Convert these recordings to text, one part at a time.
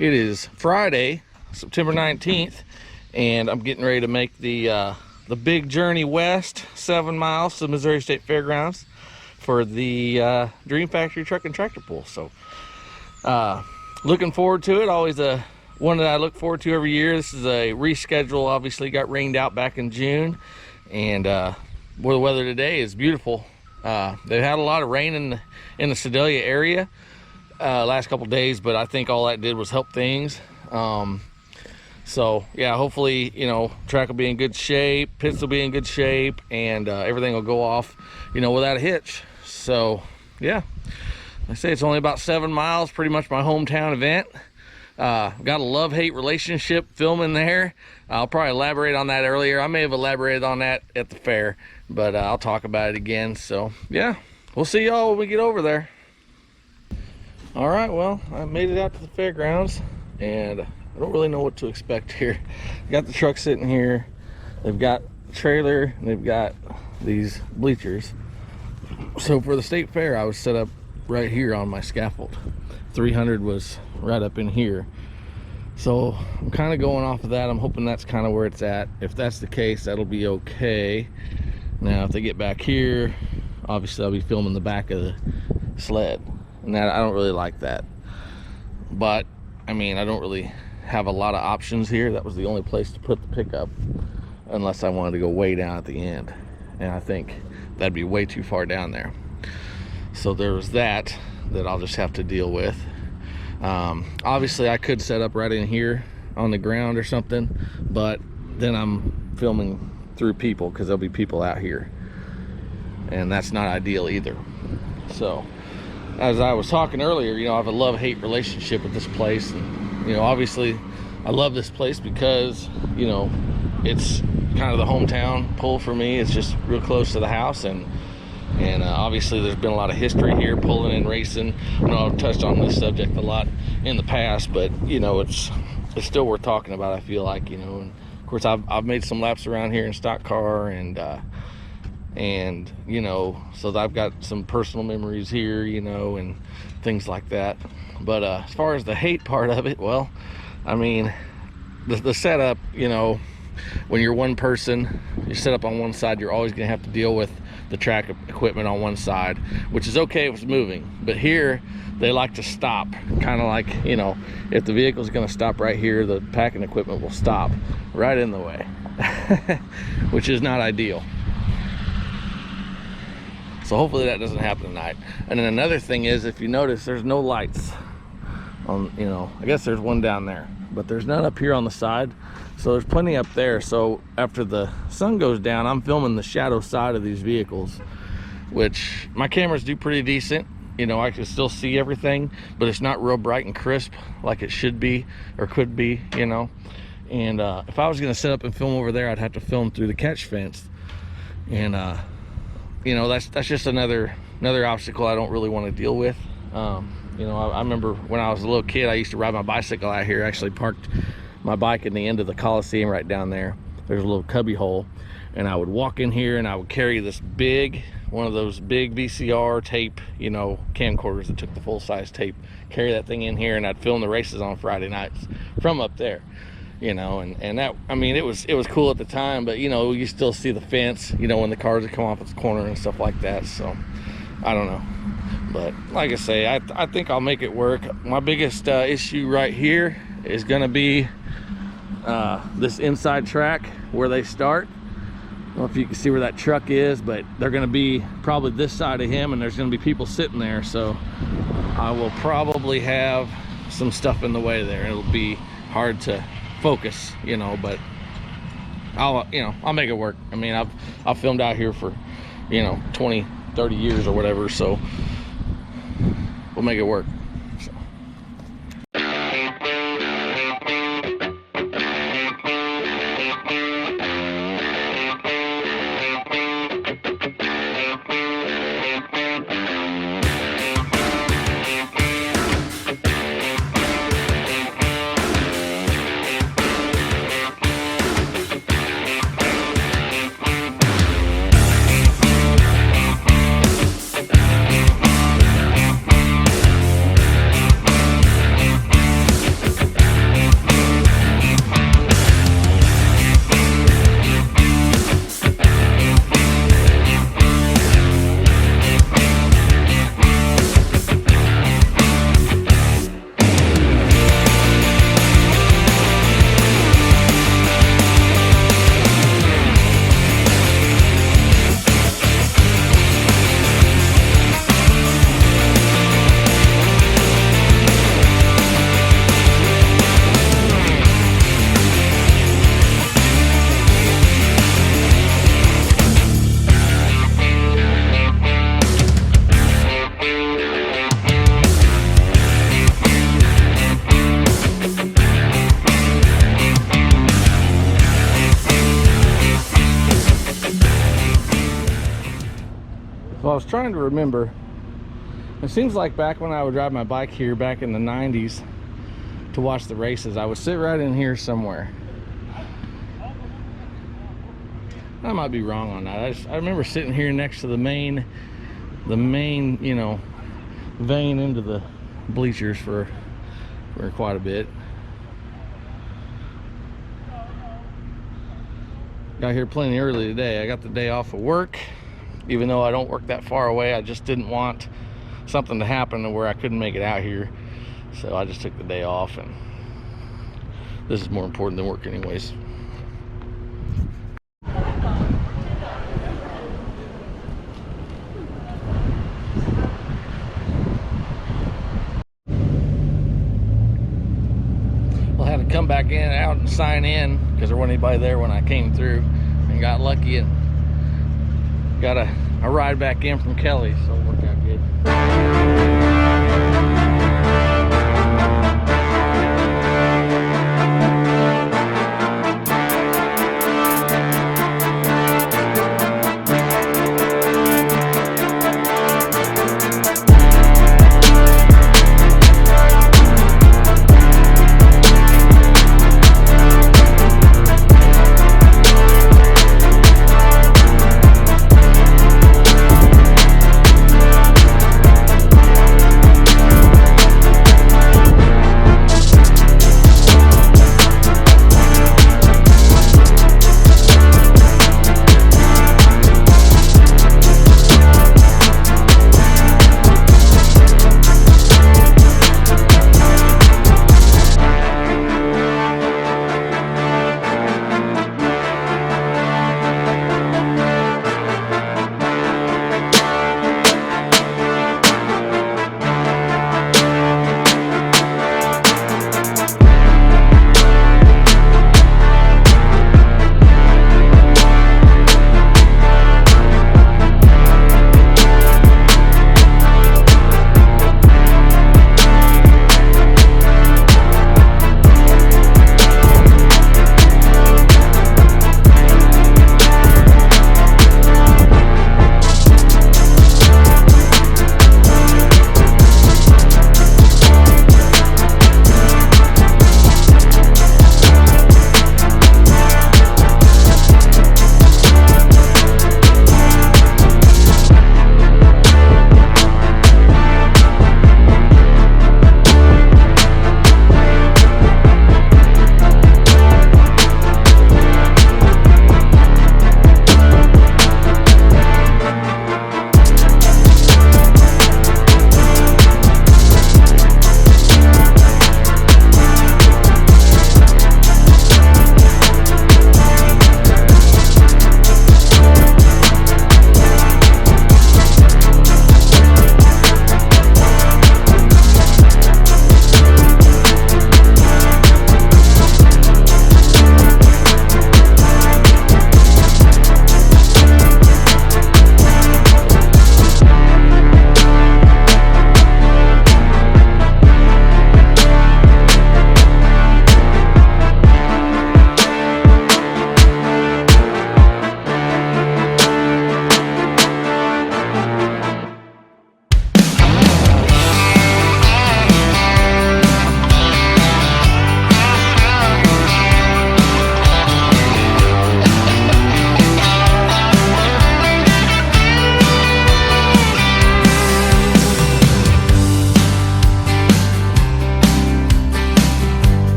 It is Friday, September 19th, and I'm getting ready to make the big journey west, 7 miles to the Missouri State Fairgrounds for the Dream Factory Truck and Tractor Pull. So looking forward to it. Always one that I look forward to every year. This is a reschedule. Obviously got rained out back in June, and the weather today is beautiful. They've had a lot of rain in the Sedalia area last couple days, but I think all that did was help things. So yeah, hopefully, you know, track will be in good shape, pits will be in good shape, and everything will go off, you know, without a hitch. So yeah, like I say, it's only about 7 miles, pretty much my hometown event. Got a love-hate relationship filming there. I'll probably elaborate on that earlier. I may have elaborated on that at the fair, but I'll talk about it again. So yeah, we'll see y'all when we get over there. All right, well, I made it out to the fairgrounds, and I don't really know what to expect here. Got the truck sitting here. They've got a trailer, and they've got these bleachers. So for the state fair, I was set up right here on my scaffold. 300 was right up in here. So I'm kind of going off of that. I'm hoping that's kind of where it's at. If that's the case, that'll be okay. Now, if they get back here, obviously I'll be filming the back of the sled. And that, I don't really like that. But, I mean, I don't really have a lot of options here. That was the only place to put the pickup, unless I wanted to go way down at the end. And I think that'd be way too far down there. So there was that I'll just have to deal with. Obviously, I could set up right in here on the ground or something, but then I'm filming through people because there'll be people out here. And that's not ideal either. So, as I was talking earlier, you know, I have a love-hate relationship with this place, and you know, obviously I love this place because, you know, it's kind of the hometown pull for me. It's just real close to the house, and obviously there's been a lot of history here, pulling and racing. I know I've touched on this subject a lot in the past, but you know, it's still worth talking about, I feel like, you know. And of course I've made some laps around here in stock car, and you know, so I've got some personal memories here, you know, and things like that. But as far as the hate part of it, well, I mean, the setup, you know, when you're one person, you set up on one side, you're always going to have to deal with the track equipment on one side, which is okay if it's moving. But here they like to stop, kind of like, you know, if the vehicle is going to stop right here, the packing equipment will stop right in the way, which is not ideal. So hopefully that doesn't happen tonight. And then another thing is, if you notice, there's no lights on, you know, I guess there's one down there, but there's none up here on the side. So there's plenty up there. So after the sun goes down, I'm filming the shadow side of these vehicles, which my cameras do pretty decent. You know, I can still see everything, but it's not real bright and crisp like it should be or could be, you know. And if I was gonna set up and film over there, I'd have to film through the catch fence. And you know, that's just another obstacle I don't really want to deal with. You know, I remember when I was a little kid, I used to ride my bicycle out here. I actually parked my bike in the end of the Coliseum right down there. There's a little cubby hole, and I would walk in here and I would carry this one of those big VCR tape, you know, camcorders that took the full-size tape, carry that thing in here, and I'd film the races on Friday nights from up there. You know, and that, I mean, it was cool at the time, but you know, you still see the fence, you know, when the cars would come off its corner and stuff like that. So I don't know, but like I say, I think I'll make it work. My biggest issue right here is gonna be this inside track where they start. I don't know if you can see where that truck is, but they're gonna be probably this side of him, and there's gonna be people sitting there, so I will probably have some stuff in the way there. It'll be hard to focus, you know, but I'll make it work. I mean, I've filmed out here for, you know, 20-30 years or whatever, so we'll make it work. So I was trying to remember. It seems like back when I would ride my bike here back in the 90s to watch the races, I would sit right in here somewhere. I might be wrong on that. I remember sitting here next to the main, you know, vein into the bleachers for quite a bit. Got here plenty early today. I got the day off of work, even though I don't work that far away. I just didn't want something to happen to where I couldn't make it out here, so I just took the day off, and this is more important than work anyways. Well, I had to come back in out and sign in because there wasn't anybody there when I came through, and got lucky and got a ride back in from Kelly, so it worked out good.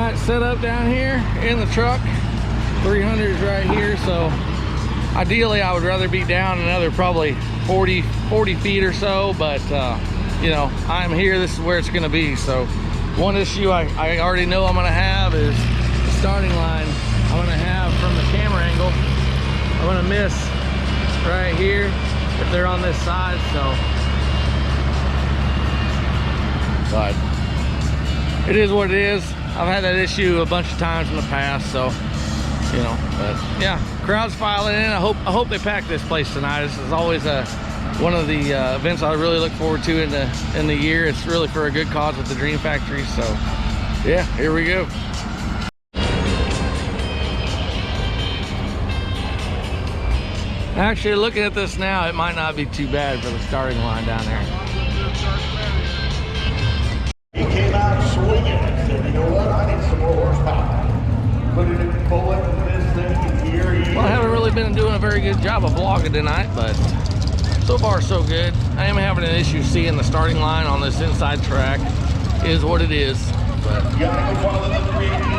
night set up down here in the truck. 300 is right here, so ideally I would rather be down another probably 40 feet or so, but you know, I'm here, this is where it's gonna be. So one issue I already know I'm gonna have is the starting line. I'm gonna have from the camera angle, I'm gonna miss right here if they're on this side, so. But it is what it is. I've had that issue a bunch of times in the past, so you know. But yeah, crowd's filing in. I hope they pack this place tonight. This is always one of the events I really look forward to in the year. It's really for a good cause with the Dream Factory. So yeah, here we go. Actually, looking at this now, it might not be too bad for the starting line down there. He came out swinging and said, you know what, I need some more horsepower. Put it in bullet in this thing here. Well, I haven't really been doing a very good job of vlogging tonight, but so far so good. I am having an issue seeing the starting line on this inside track. Is what it is, but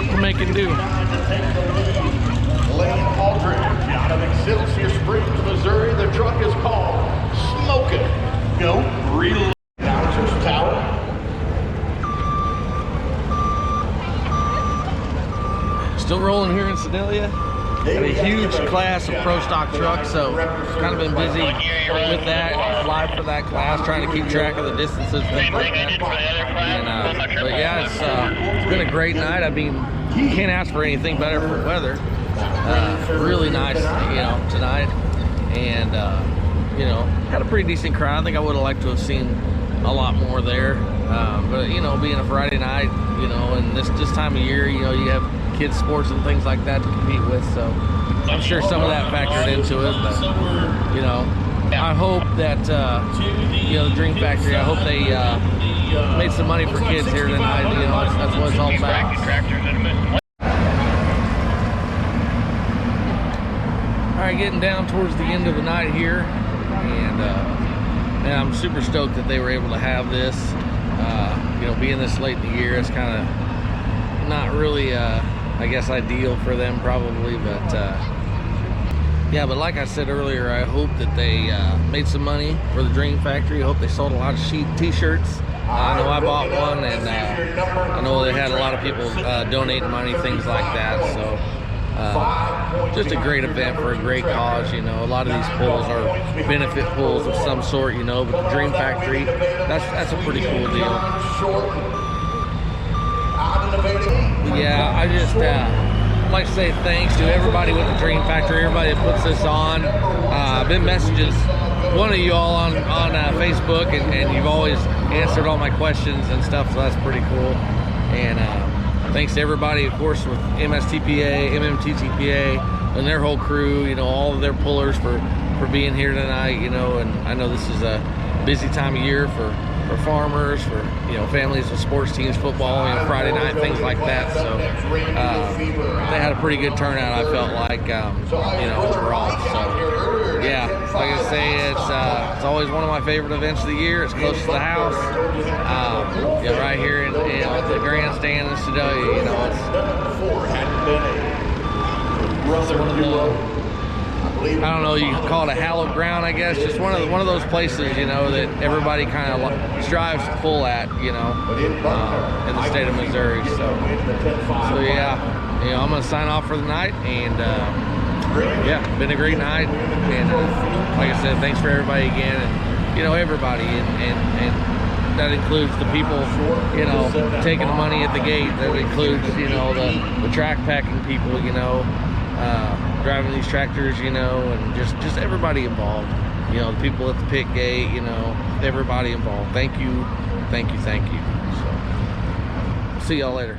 we're making do. Lane Aldridge out of Excelsior Springs, Missouri. The truck is called Smoking. No, real announcers tower. Still rolling here in Sedalia. Got a huge class of pro stock trucks, so kind of been busy with that, live for that class, trying to keep track of the distances, things like that. And, but yeah, it's been a great night. I mean, you can't ask for anything better for weather. Really nice, you know, tonight, and you know, had a pretty decent crowd. I think I would have liked to have seen a lot more there, but you know, being a Friday night, you know, and this time of year, you know, you have kids sports and things like that to compete with, so I'm sure some of that factored into it. But you know, I hope that you know, the Dream Factory, I hope they made some money for kids here tonight. You know, that's what it's all about. All right, getting down towards the end of the night here, and I'm super stoked that they were able to have this. You know, being this late in the year, it's kind of not really, I guess, ideal for them probably, but yeah. But like I said earlier, I hope that they made some money for the Dream Factory. I hope they sold a lot of t-shirts. I know I bought one, and I know they had a lot of people donating money, things like that. So. Just a great event for a great cause. You know, a lot of these pulls are benefit pulls of some sort, you know, but the Dream Factory, that's a pretty cool deal. Yeah, I just like to say thanks to everybody with the Dream Factory, everybody that puts this on. I've been messaging one of you all on Facebook, and you've always answered all my questions and stuff, so that's pretty cool. And thanks to everybody, of course, with MSTPA, MMTTPA, and their whole crew, you know, all of their pullers for being here tonight, you know. And I know this is a busy time of year for farmers, for, you know, families with sports teams, football, you know, Friday night, things like that. So they had a pretty good turnout, I felt like, you know, overall. So yeah, like I say, it's always one of my favorite events of the year. It's close to the house, yeah, right here in, you know, the grandstand in Sedalia. You know, it's one of the, I don't know, you can call it a hallowed ground, I guess. Just one of those places, you know, that everybody kind of strives to pull at, you know, in the state of Missouri. So yeah, you know, I'm gonna sign off for the night, and yeah, been a great night. And like I said, thanks for everybody again, and you know, everybody, and that includes the people, you know, taking the money at the gate. That includes, you know, the track packing people, you know, driving these tractors, you know, and just everybody involved, you know, the people at the pit gate, you know, everybody involved. Thank you. So see y'all later.